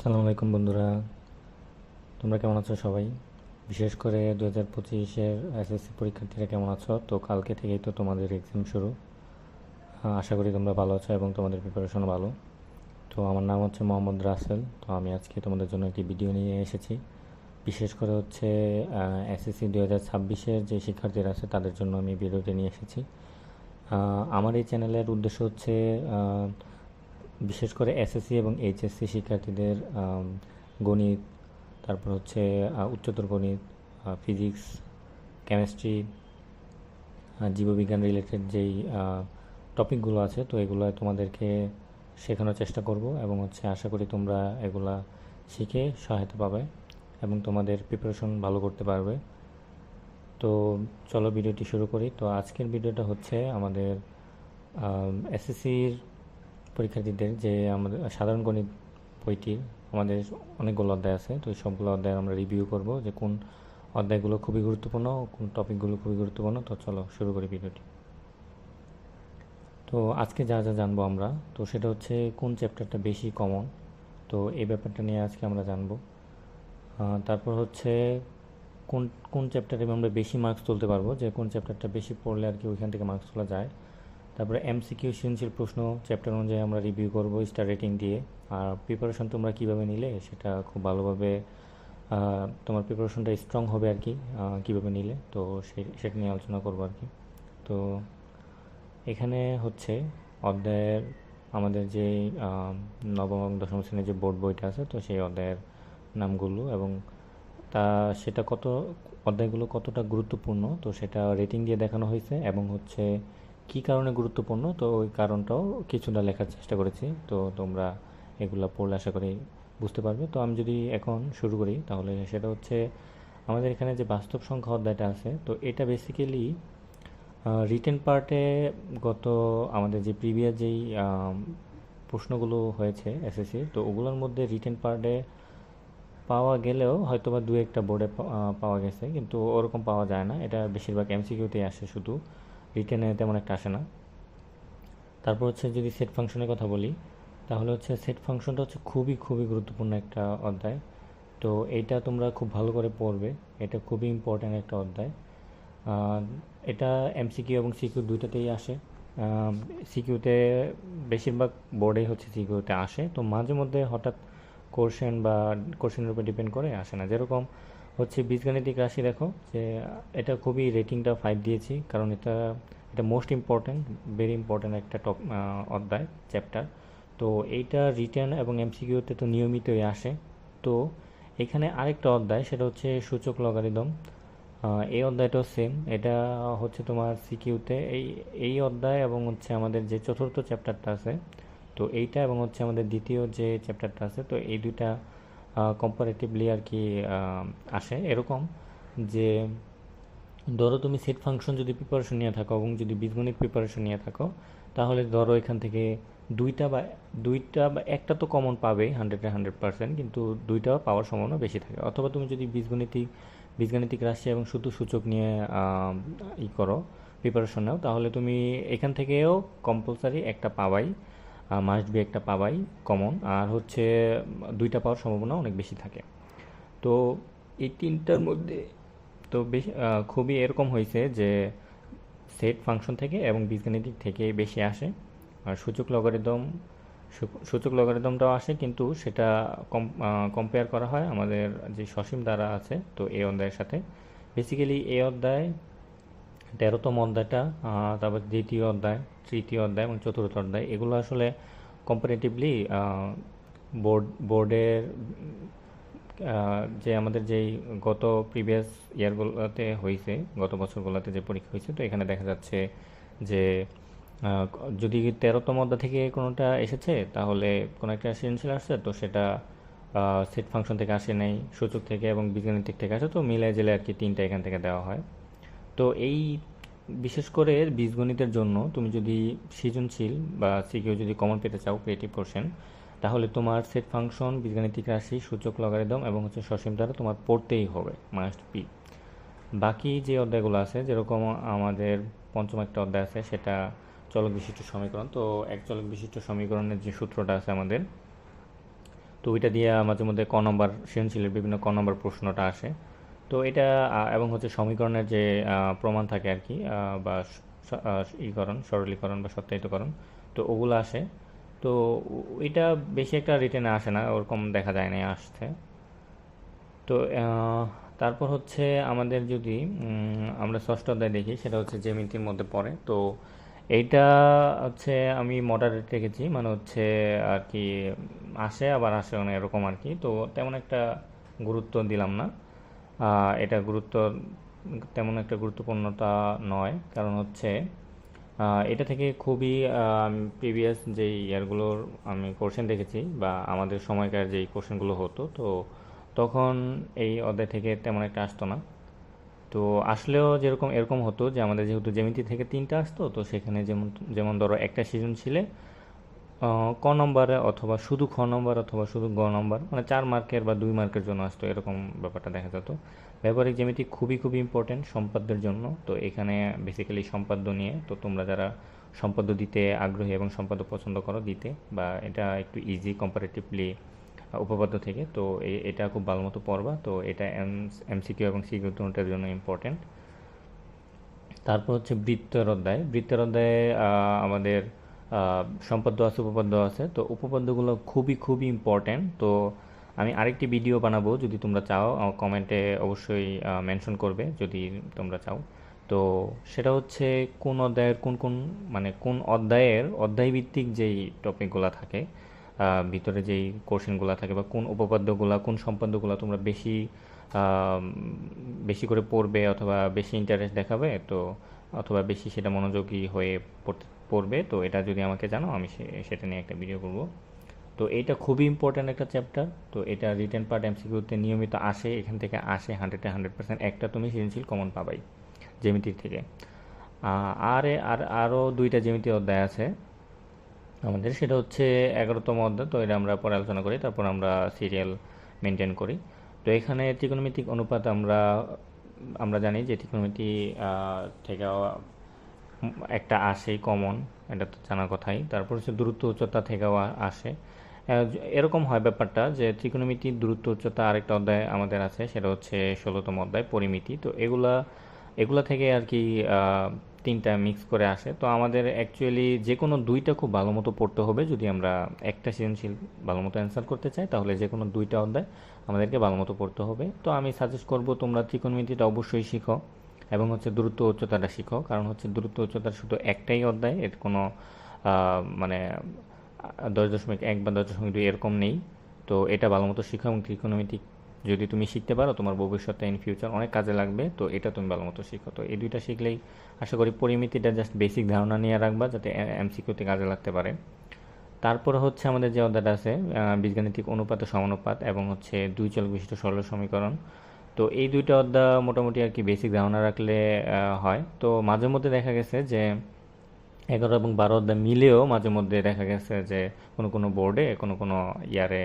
আসসালামু আলাইকুম বন্ধুরা, তোমরা কেমন আছো সবাই? বিশেষ করে 2025-এর এসএসসি পরীক্ষার্থীরা কেমন আছো? তো কালকে থেকেই তো তোমাদের এক্সাম শুরু। আশা করি তোমরা ভালো আছো এবং তোমাদের প্রিপারেশনও ভালো। তো আমার নাম হচ্ছে মোহাম্মদ রাসেল। তো আমি আজকে তোমাদের জন্য একটি ভিডিও নিয়ে এসেছি। বিশেষ করে হচ্ছে এসএসসি 2026-এর যে শিক্ষার্থীরা আছে তাদের জন্য আমি ভিডিওটি নিয়ে এসেছি। আমার এই চ্যানেলের উদ্দেশ্য হচ্ছে বিশেষ করে এসএসসি এবং এইচএসসি শিক্ষার্থীদের গণিত, তারপর হচ্ছে উচ্চতর গণিত, ফিজিক্স, কেমিস্ট্রি, জীববিজ্ঞান রিলেটেড যেই টপিকগুলো আছে, তো এগুলো তোমাদেরকে শেখানোর চেষ্টা করব এবং হচ্ছে আশা করি তোমরা এগুলা শিখে সহায়তা পাবে এবং তোমাদের প্রিপারেশন ভালো করতে পারবে। তো চলো ভিডিওটি শুরু করি। তো আজকের ভিডিওটা হচ্ছে আমাদের এসএসসির পরীক্ষার্থীদের যে আমাদের সাধারণ গণিত বইটির আমাদের অনেকগুলো অধ্যায় আছে, তো এই সবগুলো অধ্যায় আমরা রিভিউ করব যে কোন অধ্যায়গুলো খুবই গুরুত্বপূর্ণ, কোন টপিকগুলো খুবই গুরুত্বপূর্ণ। তো চলো শুরু করি ভিডিওটি। তো আজকে যা যা জানবো আমরা, তো সেটা হচ্ছে কোন চ্যাপ্টারটা বেশি কমন, তো এই ব্যাপারটা নিয়ে আজকে আমরা জানবো। তারপর হচ্ছে কোন কোন চ্যাপ্টারে আমরা বেশি মার্কস তুলতে পারবো, যে কোন চ্যাপ্টারটা বেশি পড়লে আর কি ওইখান থেকে মার্কস তোলা যায়। তারপরে এমসিকিউ সৃজনশীল প্রশ্ন চ্যাপ্টার অনুযায়ী আমরা রিভিউ করব স্টার রেটিং দিয়ে। আর প্রিপারেশন তোমরা কীভাবে নিলে সেটা খুব ভালোভাবে তোমার প্রিপারেশনটা স্ট্রং হবে আর কি, কীভাবে নিলে, তো সেটা নিয়ে আলোচনা করবো আর কি। তো এখানে হচ্ছে অধ্যায়ের আমাদের যে নবম এবং দশম শ্রেণীর যে বোর্ড বইটা আছে, তো সেই অধ্যায়ের নামগুলো এবং তা সেটা অধ্যায়গুলো কতটা গুরুত্বপূর্ণ, তো সেটা রেটিং দিয়ে দেখানো হয়েছে এবং হচ্ছে কী কারণে গুরুত্বপূর্ণ, তো ওই কারণটাও কিছুটা লেখার চেষ্টা করেছি। তো তোমরা এগুলো পড়লে আশা করি বুঝতে পারবে। তো আমি যদি এখন শুরু করি তাহলে সেটা হচ্ছে আমাদের এখানে যে বাস্তব সংখ্যা অধ্যায়টা আছে, তো এটা বেসিক্যালি রিটেন পার্টে গত আমাদের যে প্রিভিয়াস যেই প্রশ্নগুলো হয়েছে এসএসসির, তো ওগুলোর মধ্যে রিটেন পার্টে পাওয়া গেলেও হয়তো বা দু একটা বোর্ডে পাওয়া গেছে, কিন্তু ওরকম পাওয়া যায় না। এটা বেশিরভাগ এমসিকিউতেই আসে, শুধু রিটেনে তেমন একটা আসে না। তারপর হচ্ছে যদি সেট ফাংশনের কথা বলি, তাহলে হচ্ছে সেট ফাংশনটা হচ্ছে খুবই খুবই গুরুত্বপূর্ণ একটা অধ্যায়। তো এইটা তোমরা খুব ভালো করে পড়বে, এটা খুবই ইম্পর্ট্যান্ট একটা অধ্যায়। এটা এমসিকিউ এবং সিকিউ দুইটাতেই আসে। সিকিউতে বেশিরভাগ বোর্ডেই হচ্ছে সিকিউতে আসে, তো মাঝে মধ্যে হঠাৎ কোশ্চেন বা কোশ্চেনের উপর ডিপেন্ড করে আসে না। যেরকম হচ্ছে বীজগাণিতিক রাশি, দেখো যে এটা খুবই রেটিংটা 5 দিয়েছি, কারণ এটা এটা মোস্ট ইম্পর্ট্যান্ট, ভেরি ইম্পর্ট্যান্ট একটা অধ্যায়, চ্যাপ্টার। তো এইটা রিটেন এবং এমসিকিউতে তো নিয়মিতই আসে। তো এখানে আরেকটা অধ্যায়, সেটা হচ্ছে সূচক লগারিদম। এই অধ্যায়টাও সেম, এটা হচ্ছে তোমার সিকিউতে এই এই অধ্যায় এবং হচ্ছে আমাদের যে চতুর্থ চ্যাপ্টারটা আছে, তো এইটা এবং হচ্ছে আমাদের দ্বিতীয় যে চ্যাপ্টারটা আছে, তো এই দুইটা কম্পারেটিভলি আর কি আসে এরকম যে ধরো তুমি সেট ফাংশন যদি প্রিপারেশন নিয়ে থাকো এবং যদি বীজগণিত প্রিপারেশন নিয়ে থাকো, তাহলে ধরো এখান থেকে দুইটা বা দুইটা বা একটা তো কমন পাবেই 100% কিন্তু দুইটা পাওয়ার সম্ভাবনা বেশি থাকে। অথবা তুমি যদি বীজগাণিতিক রাশি এবং শুধু সূচক নিয়ে করো, প্রিপারেশন নাও, তাহলে তুমি এখান থেকেও কম্পালসারি একটা পাবাই, মাস্ট বি একটা পাবাই কমন, আর হচ্ছে দুইটা পাওয়ার সম্ভাবনা অনেক বেশি থাকে। তো এই তিনটার মধ্যে তো বেশি খুবই এরকম হয়েছে যে সেট ফাংশন থেকে এবং বীজগাণিতিক থেকে বেশি আসে। আর সূচক লগারিদমটাও আসে, কিন্তু সেটা কম্পেয়ার করা হয় আমাদের যে সসীম দ্বারা আছে, তো এই অধ্যায়ের সাথে। বেসিক্যালি এই অধ্যায় 13তম অধ্যায়টা, তারপর দ্বিতীয় অধ্যায়, তৃতীয় অধ্যায় এবং চতুর্থ অধ্যায়, এগুলো আসলে কম্পারেটিভলি বোর্ডের যে আমাদের যেই গত প্রিভিয়াস ইয়ারগুলোতে হয়েছে, গত বছরগুলোতে যে পরীক্ষা হয়েছে, তো এখানে দেখা যাচ্ছে যে যদি 13তম অধ্যায় থেকে কোনোটা এসেছে, তাহলে কোনো একটা সৃজনশীল আসছে, তো সেটা সেট ফাংশন থেকে আসে নাই, সূচক থেকে এবং বীজগাণিতিক থেকে আসে, তো মিলাই জেলে আর কি তিনটা এখান থেকে দেওয়া হয়। তো এই বিশেষ করে বীজগণিতের জন্য তুমি যদি সৃজনশীল বা সিকিউ যদি কমন পেতে চাও, ক্রিয়েটিভ কোশ্চেন, তাহলে তোমার সেট ফাংশন, বীজগাণিতিক রাশি, সূচক লগারিদম এবং হচ্ছে সসীম দ্বারা তোমার পড়তেই হবে, মাস্ট বি। বাকি যে অধ্যায়গুলো আছে, যেরকম আমাদের পঞ্চম একটা অধ্যায় আছে, সেটা চলক বিশিষ্ট সমীকরণ। তো এক চলক বিশিষ্ট সমীকরণের যে সূত্রটা আছে আমাদের, তো ওইটা দিয়ে মাঝে মধ্যে ক নম্বর সৃজনশীলের বিভিন্ন ক নম্বর প্রশ্নটা আসে। তো এটা এবং হচ্ছে সমীকরণের যে প্রমাণ থাকে আর কি, বা সরলীকরণ বা সত্যায়িতকরণ, তো ওগুলো আসে। তো এটা বেশি একটা রিটেনে আসে না, ওরকম দেখা যায় না আসছে। তো তারপর হচ্ছে আমাদের যদি আমরা ষষ্ঠ অধ্যায় দেখি, সেটা হচ্ছে জ্যামিতির মধ্যে পড়ে। তো এইটা হচ্ছে আমি মডারেট রেখেছি, মানে হচ্ছে আর কি আসে আবার আসে না এরকম আর কি। তো তেমন একটা গুরুত্ব দিলাম না। এটা তেমন একটা গুরুত্বপূর্ণতা নয়, কারণ হচ্ছে এটা থেকে খুবই প্রিভিয়াস যেই ইয়ারগুলোর আমি কোশ্চেন দেখেছি, বা আমাদের সময়কার যেই কোশ্চেনগুলো হতো, তো তখন এই অধ্যায় থেকে তেমন একটা আসতো না। তো আসলেও যেরকম এরকম হতো যে আমাদের যেহেতু জ্যামিতি থেকে 3টা আসতো, তো সেখানে যেমন যেমন ধরো একটা সৃজনশীলে ক নম্বরে অথবা শুধু খ নম্বর অথবা শুধু গ নম্বর, মানে 4 মার্কের বা 2 মার্কের জন্য আসতো, এরকম ব্যাপারটা দেখা যেত। ব্যবহারিক জ্যামিতি খুবই খুবই ইম্পর্টেন্ট সম্পাদ্যের জন্য। তো এখানে বেসিক্যালি সম্পাদ্য নিয়ে, তো তোমরা যারা সম্পাদ্য দিতে আগ্রহী এবং সম্পাদ্য পছন্দ করো দিতে, বা এটা একটু ইজি কম্পারেটিভলি উপপাদ্য থেকে, তো এটা খুব ভালো মতো পড়বা। তো এটা এমসিকিউ এবং সিকিউ দুটোর জন্য ইম্পর্টেন্ট। তারপর হচ্ছে বৃত্তের অধ্যায়ে আমাদের সম্পাদ্য আছে, উপপাদ্য আছে। তো উপপাদ্যগুলো খুবই খুবই ইম্পর্ট্যান্ট। তো আমি আরেকটি ভিডিও বানাবো, যদি তোমরা চাও কমেন্টে অবশ্যই মেনশন করবে যদি তোমরা চাও। তো সেটা হচ্ছে কোন অধ্যায়ের মানে কোন অধ্যায়ভিত্তিক যেই টপিকগুলো থাকে, ভিতরে যেই কোশ্চেনগুলো থাকে, বা কোন উপপাদ্যগুলো কোন সম্পাদ্যগুলো তোমরা বেশি করে পড়বে অথবা বেশি ইন্টারেস্ট দেখাবে, তো অথবা বেশি সেটা মনোযোগী হয়ে পড়বে। তো এটা যদি আমাকে জানো, আমি সেটা নিয়ে একটা ভিডিও করব। তো এটা খুবই ইম্পর্ট্যান্ট একটা চ্যাপ্টার। তো এটা রিটেন পার্ট এমসিকিউতে নিয়মিত আসে, এখান থেকে আসে 100% একটা তুমি সৃজনশীল কমন পাবাই জ্যামিতির থেকে। আরও 2টা জ্যামিতি অধ্যায় আছে আমাদের, সেটা হচ্ছে 11তম অধ্যায়। তো এটা আমরা পরে আলোচনা করি, তারপর আমরা সিরিয়াল মেনটেন করি। তো এখানে ত্রিকোণমিতিক অনুপাত আমরা আমরা জানি যে ত্রিকোণমিতি থেকে একটা আসেই কমন, এটা তো জানার কথাই। তারপর হচ্ছে দূরত্ব উচ্চতা থেকেও আসে। এরকম হয় ব্যাপারটা যে ত্রিকোণমিতির দূরত্ব উচ্চতা আরেকটা অধ্যায় আমাদের আছে, সেটা হচ্ছে 16তম অধ্যায় পরিমিতি। তো এগুলা থেকে আর কি 3টা মিক্স করে আসে। তো আমাদের অ্যাকচুয়ালি যে কোনো 2টা খুব ভালো মতো পড়তে হবে যদি আমরা একটা সৃজনশীল ভালো মতো অ্যান্সার করতে চাই, তাহলে যে কোনো 2টা অধ্যায় আমাদেরকে ভালো মতো পড়তে হবে। তো আমি সাজেস্ট করব তোমরা ত্রিকোণমিতিটা অবশ্যই শিখো, এবং হচ্ছে দূরত্ব উচ্চতাটা শিখো। কারণ হচ্ছে দূরত্ব উচ্চতার শুধু একটাই অধ্যায়, এর কোনো মানে 10.1 বা 10.2 এরকম নেই। তো এটা ভালো মতো শিখো, এবং ত্রিকোণমিতি যদি তুমি শিখতে পারো তোমার ভবিষ্যতে ইন ফিউচার অনেক কাজে লাগবে। তো এটা তুমি ভালো মতো শিখো। তো এই 2টা শিখলেই আশা করি পরিমিতিটা জাস্ট বেসিক ধারণা নিয়ে রাখবা, যাতে এমসিকিউতে কাজে লাগতে পারে। তারপর হচ্ছে আমাদের যে অধ্যায়টা আছে বীজগাণিতিক অনুপাত ও সমানুপাত, এবং হচ্ছে 2 চলক বিশিষ্ট সরল সমীকরণ। তো এই 2টা অধ্যায় মোটামুটি আর কি বেসিক ধারণা রাখলে হয়। তো মাঝে মধ্যে দেখা গেছে যে 11 এবং 12 অধ্যায় মিলেও মাঝে মধ্যে দেখা গেছে যে কোনো কোনো বোর্ডে কোনো কোনো ইয়ারে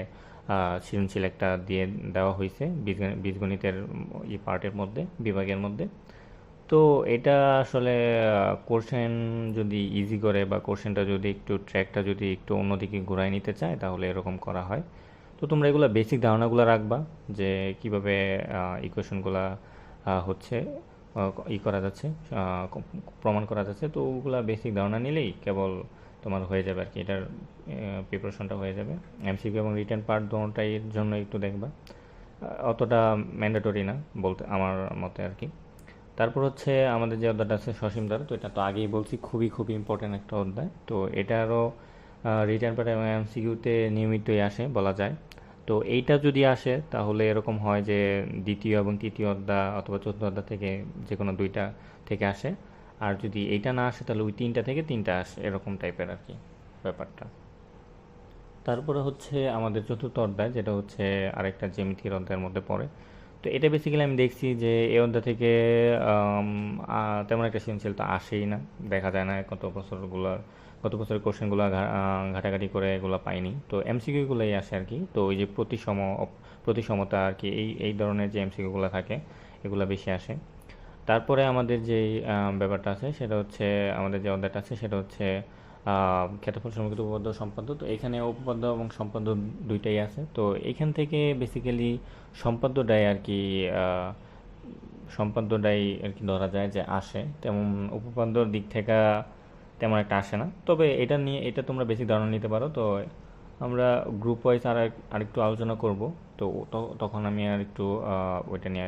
সৃজনশীল একটা দিয়ে দেওয়া হয়েছে বীজগণিতের পার্টের মধ্যে, বিভাগের মধ্যে। তো এটা আসলে কোশ্চেন যদি ইজি করে, বা কোশ্চেনটা যদি একটু ট্র্যাকটা যদি একটু অন্যদিকে ঘুরাই নিতে চায়, তাহলে এরকম করা হয়। তো তোমরা এগুলো বেসিক ধারণাগুলো রাখবা, যে কিভাবে ইকুয়েশনগুলো হচ্ছে করা যাচ্ছে, প্রমাণ করা যাচ্ছে। তো ওগুলা বেসিক ধারণা নিলেই কেবল তোমার হয়ে যাবে আর কি, এটার প্রিপারেশনটা হয়ে যাবে। এমসিকিউ এবং রিটেন পার্ট দুটোটাই জন্য একটু দেখবা, অতটা ম্যান্ডেটরি না বলতে আমার মতে আর কি। তারপর হচ্ছে আমাদের যে অধ্যায়টা আছে সসীম ধারা, তো এটা তো আগেই বলছি খুবই খুবই ইম্পর্টেন্ট একটা অধ্যায়। তো এটারও রিটার্ন পার্ট এবং এমসিকিউতে নিয়মিতই আসে বলা যায়। তো এইটা যদি আসে তাহলে এরকম হয় যে দ্বিতীয় এবং তৃতীয় অধ্যায় অথবা চতুর্থ অধ্যায় থেকে যে কোনো 2টা থেকে আসে। আর যদি এইটা না আসে তাহলে ওই 3টা থেকে 3টা আসে, এরকম টাইপের আর কি ব্যাপারটা। তারপরে হচ্ছে আমাদের চতুর্থ অধ্যায়, যেটা হচ্ছে আরেকটা জ্যামিতির অধ্যায়ের মধ্যে পড়ে। তো এটা বেসিক্যালি আমি দেখছি যে এই অধ্যায় থেকে তেমন একটা সৃজনশীল তো আসেই না, দেখা যায় না। গত বছরের কোশ্চেনগুলো ঘাটাঘাটি করে এগুলো পাইনি। তো এমসিকিউগুলোই আসে আর কি। তো ওই যে প্রতিসমতা আর কি, এই ধরনের যে এমসিকিউগুলো থাকে এগুলো বেশি আসে। তারপরে আমাদের যে ব্যাপারটা আছে সেটা হচ্ছে, আমাদের যে অধ্যায়টা আছে সেটা হচ্ছে ক্ষেত্রফল সমীকৃত উপপাদ্য সম্পাদ্য। তো এখানে উপপাদ্য এবং সম্পাদ্য দুইটাই আছে। তো এখান থেকে বেসিক্যালি সম্পাদ্যটাই আর কি সম্পাদ্যটাই আর কি ধরা যায় যে আসে, তেমন উপপাদ্যর দিক থেকে তেমন একটা আসে না। তবে এটা নিয়ে এটা তোমরা বেশি ধারণা নিতে পারো। তো আমরা গ্রুপ ওয়াইজ আরেকটু আলোচনা করব। তো তখন আমি আর একটু ওইটা নিয়ে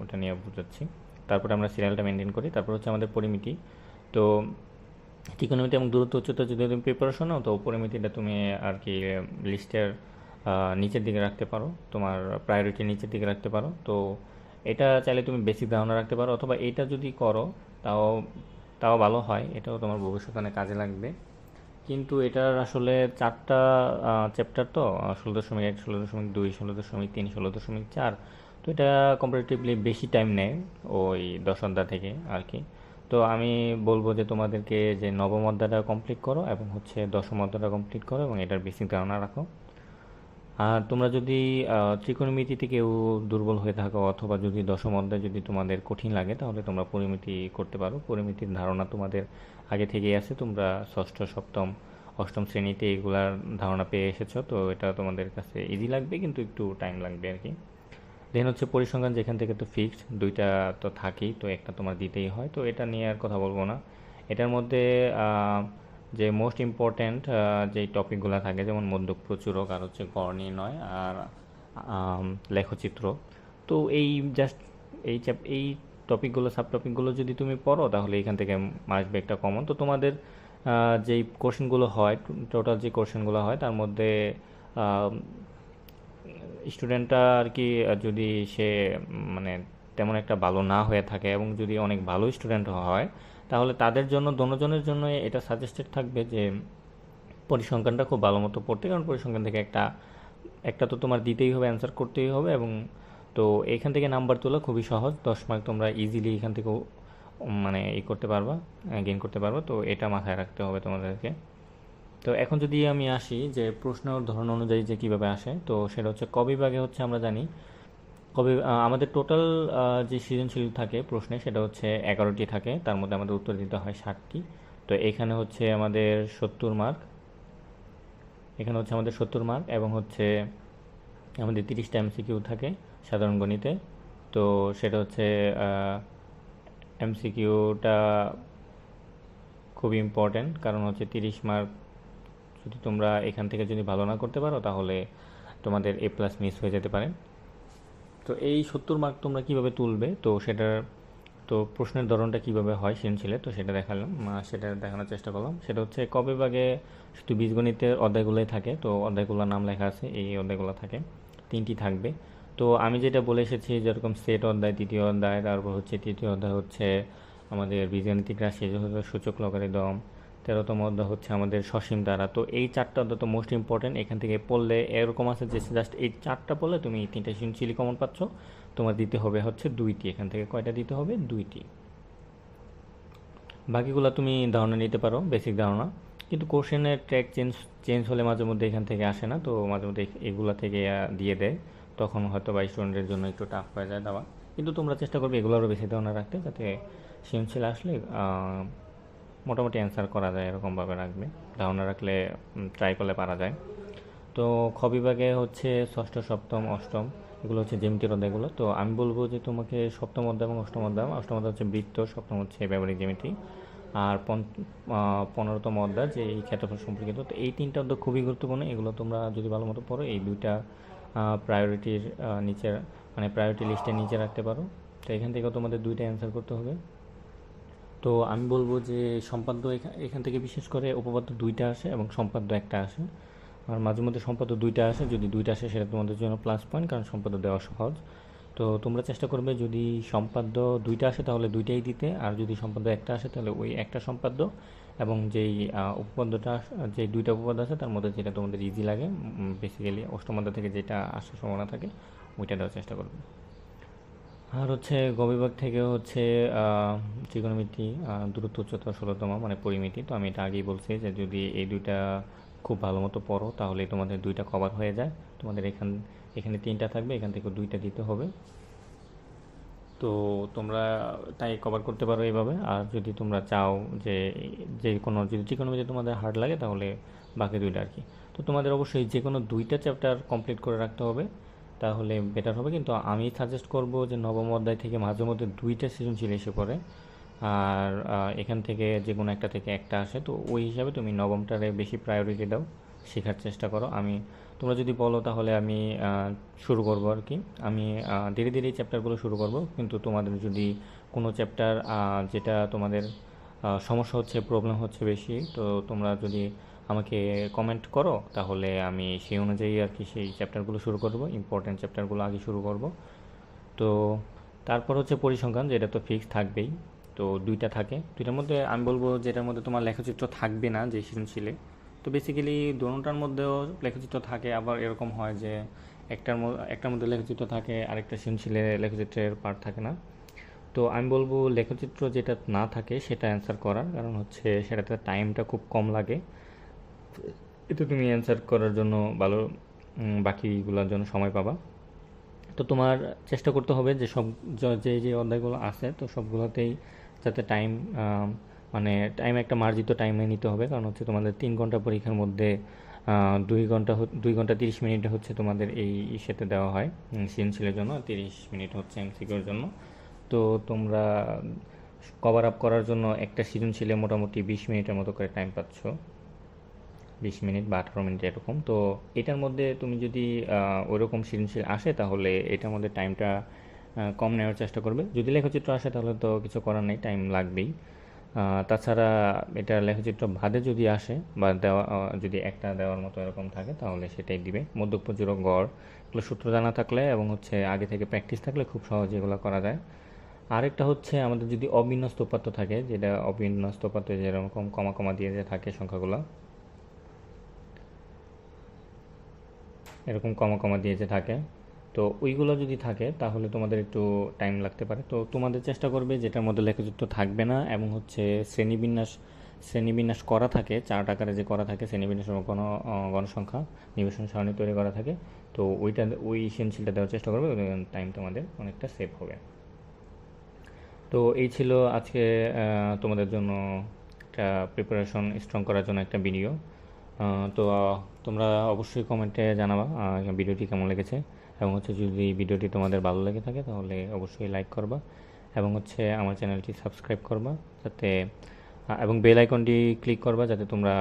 ওইটা নিয়ে বুঝাচ্ছি। তারপরে আমরা সিরিয়ালটা মেনটেন করি। তারপর হচ্ছে আমাদের পরিমিতি। তো ত্রিকোণমিতি এবং দূরত্ব উচ্চতা যদি তুমি প্রিপারেশন নাও, তো পরিমিতিটা তুমি আর কি লিস্টের নিচের দিকে রাখতে পারো, তোমার প্রায়োরিটি নিচের দিকে রাখতে পারো। তো এটা চাইলে তুমি বেসিক ধারণা রাখতে পারো, অথবা এটা যদি করো তাও তাও ভালো হয়, এটাও তোমার ভবিষ্যতে অনেক কাজে লাগবে। কিন্তু এটার আসলে 4টা চ্যাপ্টার, তো 16.1, 16.2, 16.3, 16.4। তো এটা কম্পারেটিভলি বেশি টাইম নেয় ওই 10 অধ্যায় থেকে আর কি। তো আমি বলবো যে তোমাদেরকে যে নবম অধ্যায়টা কমপ্লিট করো এবং হচ্ছে দশম অধ্যায়টা কমপ্লিট করো এবং এটার বেসিক ধারণা রাখো। আর তোমরা যদি ত্রিকোণমিতিতে কেউ দুর্বল হয়ে থাকো, অথবা যদি দশম অধ্যায় যদি তোমাদের কঠিন লাগে, তাহলে তোমরা পরিমিতি করতে পারো। পরিমিতির ধারণা তোমাদের আগে থেকেই আছে, তোমরা ষষ্ঠ, সপ্তম, অষ্টম শ্রেণীতে এগুলার ধারণা পেয়ে এসেছো। তো এটা তোমাদের কাছে ইজি লাগবে, কিন্তু একটু টাইম লাগবে আর কি। দেন হচ্ছে পরিসংখ্যান, যেখান থেকে তো ফিক্সড দুইটা তো থাকেই, তো একটা তোমার দিতেই হয়। তো এটা নিয়ে আর কথা বলবো না। এটার মধ্যে যে মোস্ট ইম্পর্ট্যান্ট যেই টপিকগুলো থাকে, যেমন মধ্যক প্রচুরক, আর হচ্ছে গড় নির্ণয়, আর লেখচিত্র। তো এই জাস্ট এই টপিকগুলো, সাব টপিকগুলো যদি তুমি পড়ো, তাহলে এখান থেকে আসবে একটা কমন। তো তোমাদের যেই কোশ্চেনগুলো হয়, টোটাল যে কোশ্চেনগুলো হয়, তার মধ্যে স্টুডেন্টটা আর কি যদি সে মানে তেমন একটা ভালো না হয়ে থাকে, এবং যদি অনেক ভালো স্টুডেন্ট হয়, তাহলে তাদের জন্য, দোনোজনের জন্য এটা সাজেস্টেড থাকবে যে পরিসংখ্যানটা খুব ভালো মতো পড়তে। কারণ পরিসংখ্যান থেকে একটা একটা তো তোমার দিতেই হবে, অ্যান্সার করতেই হবে। এবং তো এখান থেকে নাম্বার তোলা খুবই সহজ, 10 মার্ক তোমরা ইজিলি এখান থেকে মানে করতে পারবা, গেইন করতে পারবা। তো এটা মাথায় রাখতে হবে তোমাদেরকে। তো এখন যদি আমি আসি যে প্রশ্নের ধরন অনুযায়ী যে কীভাবে আসে, তো সেটা হচ্ছে ক বিভাগে হচ্ছে আমরা জানি আমাদের টোটাল যে সৃজনশীল থাকে প্রশ্নে, সেটা হচ্ছে 11টি থাকে। তার মধ্যে আমাদের উত্তর দিতে হয় 60টি। তো এখানে হচ্ছে আমাদের 70 মার্ক, এখানে হচ্ছে আমাদের 70 মার্ক, এবং হচ্ছে আমাদের 30টা এমসিকিউ থাকে সাধারণ গণিতে। তো সেটা হচ্ছে এমসিকিউটা খুবই ইম্পর্ট্যান্ট, কারণ হচ্ছে 30 মার্ক যদি তোমরা এখান থেকে যদি ভালো না করতে পারো, তাহলে তোমাদের A+ মিস হয়ে যেতে পারে। তো এই 70 মার্ক তোমরা কিভাবে তুলবে, তো সেটার তো প্রশ্নের ধরনটা কিভাবে হয় সৃজনশীলে, তো সেটা দেখালাম, সেটা দেখানোর চেষ্টা করলাম। সেটা হচ্ছে ক বিভাগে শুধু বীজগণিতের অধ্যায়গুলোই থাকে। তো অধ্যায়গুলোর নাম লেখা আছে, এই অধ্যায়গুলো থাকে, 3টি থাকবে। তো আমি যেটা বলে এসেছি, যেরকম সেট অধ্যায়, দ্বিতীয় অধ্যায়, তারপর হচ্ছে তৃতীয় অধ্যায় হচ্ছে আমাদের বীজগাণিতিক রাশি, সূচক লগারিদম, 13তম অধ্যায় হচ্ছে আমাদের সসীম দ্বারা। তো এই 4টা অধ্যায় তো মোস্ট ইম্পর্টেন্ট। এখান থেকে পড়লে এরকম আছে যে জাস্ট এই 4টা পড়লে তুমি 3টা সৃজনশীল কমন পাচ্ছ। তোমার দিতে হবে হচ্ছে 2টি, এখান থেকে কয়টা দিতে হবে, 2টি। বাকিগুলো তুমি ধারণা নিতে পারো, বেসিক ধারণা। কিন্তু কোশ্চেনের ট্র্যাক চেঞ্জ চেঞ্জ হলে মাঝে মধ্যে এখান থেকে আসে না, তো মাঝে মধ্যে এগুলো থেকে দিয়ে দেয়। তখন হয়তো বা স্টুডেন্টের জন্য একটু টাফ হয়ে যায় দেওয়া। কিন্তু তোমরা চেষ্টা করবে এগুলোরও বেশি ধারণা রাখতে, যাতে সৃজনশীল আসলে মোটামুটি অ্যান্সার করা যায়, এরকমভাবে রাখবে। ধারণা রাখলে ট্রাই করলে পারা যায়। তো খ বিভাগে হচ্ছে ষষ্ঠ, সপ্তম, অষ্টম, এগুলো হচ্ছে জ্যামিতির অধ্যায়গুলো। তো আমি বলবো যে তোমাকে সপ্তম অধ্যায় এবং অষ্টম অধ্যায়, অষ্টম অধ্যায় হচ্ছে বৃত্ত, সপ্তম হচ্ছে ব্যবহারিক জ্যামিতি, আর 15তম অধ্যায় যে এই ক্ষেত্রফল সম্পর্কিত। তো এই 3টা অধ্যায় খুবই গুরুত্বপূর্ণ। এগুলো তোমরা যদি ভালো মতো পড়ো, এই 2টা প্রায়োরিটির নিচে, মানে প্রায়োরিটি লিস্টের নিচে রাখতে পারো। তো এখান থেকেও তোমাদের 2টা অ্যান্সার করতে হবে। তো আমি বলবো যে সম্পাদ্য এখান থেকে বিশেষ করে উপপাদ্য 2টা আসে এবং সম্পাদ্য 1টা আসে। আর মাঝে মধ্যে সম্পাদ্য 2টা আসে, যদি 2টা আসে সেটা তোমাদের জন্য প্লাস পয়েন্ট, কারণ সম্পাদ্য দেওয়া সহজ। তো তোমরা চেষ্টা করবে যদি সম্পাদ্য 2টা আসে তাহলে 2টাই দিতে, আর যদি সম্পাদ্য 1টা আসে তাহলে ওই একটা সম্পাদ্য, এবং যেই উপপাদ্যটা, যে 2টা উপপাদ্য আছে তার মধ্যে যেটা তোমাদের ইজি লাগে, বেসিক্যালি অষ্টম অধ্যায় থেকে যেটা আসার সম্ভাবনা থাকে, ওইটা দেওয়ার চেষ্টা করবে। আর হচ্ছে গ বিভাগ থেকে হচ্ছে ত্রিকোণমিতি, দূরত্ব, উচ্চতা, 16তম মানে পরিমিতি। তো আমি এটা আগেই বলছি যে যদি এই 2টা খুব ভালো মতো পড়ো, তাহলে তোমাদের 2টা কভার হয়ে যায়। তোমাদের এখানে 3টা থাকবে, এখান থেকে 2টা দিতে হবে। তো তোমরা তাই কভার করতে পারো এইভাবে। আর যদি তোমরা চাও যে যে কোনো যদি ট্রিকোনোমেট্রি তোমাদের হার্ড লাগে তাহলে বাকি দুইটা আর কি। তো তোমাদের অবশ্যই যে কোনো দুইটা চ্যাপ্টার কমপ্লিট করে রাখতে হবে, তাহলে বেটার হবে। কিন্তু আমি সাজেস্ট করব যে নবম অধ্যায় থেকে মাঝে মধ্যে দুইটা সৃজনশীল এসে পড়ে, আর এখান থেকে যে কোনো একটা থেকে একটা আসে, তো ওই হিসাবে তুমি নবমটারে বেশি প্রায়োরিটি দাও, শেখার চেষ্টা করো। তোমরা যদি বলো তাহলে আমি শুরু করব আর কি। আমি ধীরে ধীরে এই চ্যাপ্টারগুলো শুরু করব, কিন্তু তোমাদের যদি কোনো চ্যাপ্টার যেটা তোমাদের সমস্যা হচ্ছে, প্রবলেম হচ্ছে বেশি, তো তোমরা যদি আমাকে কমেন্ট করো তাহলে আমি সেই অনুযায়ী আর কি সেই চ্যাপ্টারগুলো শুরু করব, ইম্পর্ট্যান্ট চ্যাপ্টারগুলো আগে শুরু করব। তো তারপর হচ্ছে পরিসংখ্যান, যেটা তো ফিক্স থাকবেই। তো দুইটা থাকে, দুইটার মধ্যে আমি বলবো যেটার মধ্যে তোমার লেখচিত্র থাকবে না যে সৃজনশীলে। তো বেসিক্যালি দোনোটার মধ্যেও লেখচিত্র থাকে, আবার এরকম হয় যে একটার মধ্যে লেখচিত্র থাকে, আরেকটা সৃজনশীলে লেখচিত্রের পার্ট থাকে না। তো আমি বলবো লেখচিত্র যেটা না থাকে সেটা অ্যান্সার করার, কারণ হচ্ছে সেটাতে টাইমটা খুব কম লাগে। এতে তুমি অ্যান্সার করার জন্য ভালো বাকিগুলোর জন্য সময় পাবা। তো তোমার চেষ্টা করতে হবে যে যে যে অধ্যায়গুলো আছে তো সবগুলোতেই যাতে টাইম মানে টাইম একটা মার্জিত টাইমে নিতে হবে, কারণ হচ্ছে তোমাদের 3 ঘন্টা পরীক্ষার মধ্যে 2 ঘন্টা 30 মিনিট হচ্ছে তোমাদের এই ইসেতে দেওয়া হয় সৃজনশীলের জন্য, 30 মিনিট হচ্ছে এমসিকিউর জন্য। তো তোমরা কভার আপ করার জন্য একটা সৃজনশীলে মোটামুটি 20 মিনিটের মতো করে টাইম পাচ্ছ, 20 মিনিট বা 18 মিনিট এরকম। তো এটার মধ্যে তুমি যদি ওইরকম সৃজনশীল আসে তাহলে এটার মধ্যে টাইমটা কম নেওয়ার চেষ্টা করবে। যদি লেখচিত্র আসে তাহলে তো কিছু করার নেই, টাইম লাগবেই। তাছাড়া এটা লেখচিত্র বাদে যদি আসে বা দেওয়া যদি একটা দেওয়ার মতো এরকম থাকে তাহলে সেটাই দিবে। মধ্যক গড় এগুলো সূত্র জানা থাকলে এবং হচ্ছে আগে থেকে প্র্যাকটিস থাকলে খুব সহজে এগুলো করা যায়। আরেকটা হচ্ছে আমাদের যদি অবিন্যস্ত উপাত্ত থাকে, যেটা অবিন্যস্ত উপাত্ত যেরকম কমা কমা দিয়ে যে থাকে সংখ্যাগুলো, এরকম কমা কমা দিয়ে যে থাকে, তো ওইগুলো যদি থাকে তাহলে তোমাদের একটু টাইম লাগতে পারে। তো তোমাদের চেষ্টা করবে যেটার মধ্যে লেখচিত্র থাকবে না এবং হচ্ছে শ্রেণীবিন্যাস করা থাকে, চার্ট আকারে যে করা থাকে শ্রেণীবিন্যাস এবং গণসংখ্যা নিবেশন সারণী তৈরি করা থাকে, তো ওই সৃজনশীলটা দেওয়ার চেষ্টা করবে, টাইম তোমাদের অনেকটা সেভ হবে। তো এই ছিল আজকে তোমাদের জন্য একটা প্রিপারেশন স্ট্রং করার জন্য একটা ভিডিও। তো তোমরা অবশ্যই কমেন্টে জানাবা ভিডিওটি কেমন লেগেছে, এবং হচ্ছে যদি ভিডিওটি তোমাদের ভালো লেগে থাকে তাহলে অবশ্যই লাইক করবা, এবং হচ্ছে আমার চ্যানেলটি সাবস্ক্রাইব করবা যাতে এবং বেল আইকনটি ক্লিক করবা যাতে তোমরা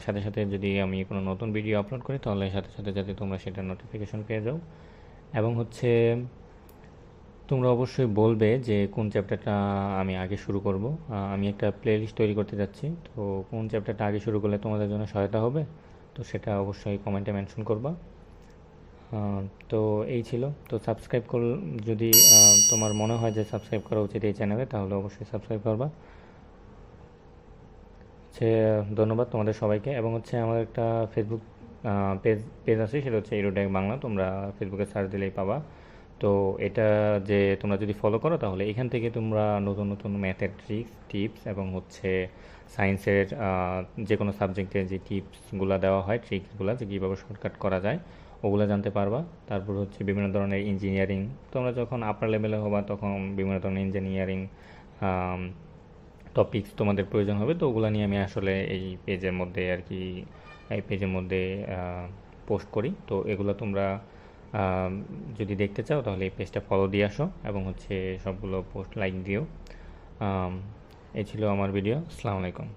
সাথে সাথে যদি আমি কোনো নতুন ভিডিও আপলোড করি তাহলে সাথে সাথে যাতে তোমরা সেটার নোটিফিকেশন পেয়ে যাও। এবং হচ্ছে তোমরা অবশ্যই বলবে যে কোন চ্যাপ্টারটা আমি আগে শুরু করব। আমি একটা প্লেলিস্ট তৈরি করতে যাচ্ছি, তো কোন চ্যাপ্টারটা আগে শুরু করলে তোমাদের জন্য সহায়তা হবে, তো সেটা অবশ্যই কমেন্টে মেনশন করবা। তো এই ছিল। তো সাবস্ক্রাইব যদি তোমার মনে হয় যে সাবস্ক্রাইব করা উচিত এই চ্যানেলে তাহলে অবশ্যই সাবস্ক্রাইব করবা। হচ্ছে ধন্যবাদ তোমাদের সবাইকে। এবং হচ্ছে আমার একটা ফেসবুক পেজ আছে, সেটা হচ্ছে এরোডেক বাংলা, তোমরা ফেসবুকে সার্চ দিলেই পাবা। তো এটা যে তোমরা যদি ফলো করো তাহলে এখান থেকে তোমরা নতুন নতুন ম্যাথের টিপস এবং হচ্ছে সায়েন্সের যে কোনো সাবজেক্টের যে টিপসগুলো দেওয়া হয়, ট্রিক্সগুলো যে কীভাবে শর্টকাট করা যায় ওগুলো জানতে পারবা। তারপর হচ্ছে বিভিন্ন ধরনের ইঞ্জিনিয়ারিং, তোমরা যখন আপার লেভেলে হবা তখন বিভিন্ন ধরনের ইঞ্জিনিয়ারিং টপিকস তোমাদের প্রয়োজন হবে, তো ওগুলো নিয়ে আমি আসলে এই পেজের মধ্যে পোস্ট করি। তো এগুলো তোমরা যদি দেখতে চাও তাহলে এই পেজটা ফলো দিয়ে আসো এবং হচ্ছে সবগুলো পোস্ট লাইক দিও। এই ছিল আমার ভিডিও। আসসালামু আলাইকুম।